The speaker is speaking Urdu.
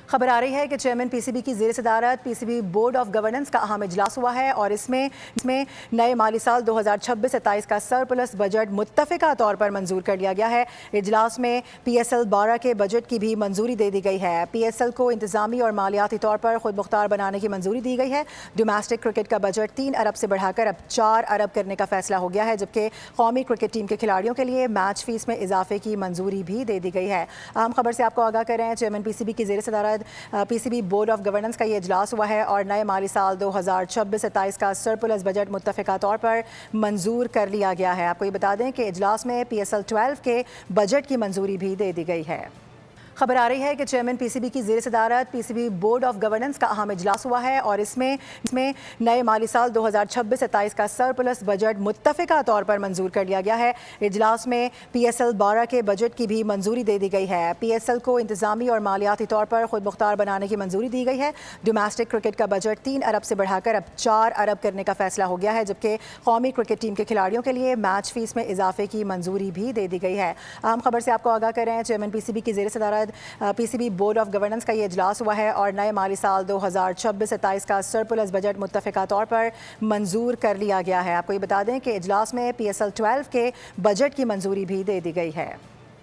خبر آ رہی ہے کہ چیئرمین پی سی بی کی زیر صدارت P C B board of governance کا اہم اجلاس ہوا ہے اور اس میں نئے مالی سال 2026-27 کا سرپلس بجٹ متفقہ طور پر منظور کر لیا گیا ہے۔ اجلاس میں پی ایس ایل 12 کے بجٹ کی بھی منظوری دے دی گئی ہے۔ پی ایس ایل کو انتظامی اور مالیاتی طور پر خود مختار بنانے کی منظوری دی گئی ہے۔ ڈومیسٹک کرکٹ کا بجٹ 3 ارب سے بڑھا کر اب 4 ارب کرنے کا فیصلہ ہو گیا ہے، جبکہ قومی کرکٹ ٹیم کے کھلاڑیوں کے لیے میچ فیس میں اضافے کی منظوری بھی دے دی گئی ہے۔ اہم خبر سے آپ کو آگاہ کر رہے ہیں، چیئرمین پی سی بی کی زیر صدارت P C B board of governance کا یہ اجلاس ہوا ہے اور نئے مالی سال 2026-27 کا سرپلس بجٹ متفقہ طور پر منظور کر لیا گیا ہے۔ آپ کو یہ بتا دیں کہ اجلاس میں پی ایس ایل 12 کے بجٹ کی منظوری بھی دے دی گئی ہے۔ خبر آ رہی ہے کہ چیئرمین پی سی بی کی زیر صدارت P C B board of governance کا اہم اجلاس ہوا ہے اور اس میں نئے مالی سال 2026-27 کا سرپلس بجٹ متفقہ طور پر منظور کر لیا گیا ہے۔ اجلاس میں پی ایس ایل 12 کے بجٹ کی بھی منظوری دے دی گئی ہے۔ پی ایس ایل کو انتظامی اور مالیاتی طور پر خود مختار بنانے کی منظوری دی گئی ہے۔ ڈومیسٹک کرکٹ کا بجٹ 3 ارب سے بڑھا کر اب 4 ارب کرنے کا فیصلہ ہو گیا ہے، جبکہ قومی کرکٹ ٹیم کے کھلاڑیوں کے لیے میچ فیس میں اضافے کی منظوری بھی دے دی گئی ہے۔ اہم خبر سے آپ کو آگاہ کر رہے ہیں، چیئرمین پی سی بی کی زیر صدارت P C B board of governance کا یہ اجلاس ہوا ہے اور نئے مالی سال 2026-27 کا سرپلس بجٹ متفقہ طور پر منظور کر لیا گیا ہے۔ آپ کو یہ بتا دیں کہ اجلاس میں پی ایس ایل 12 کے بجٹ کی منظوری بھی دے دی گئی ہے۔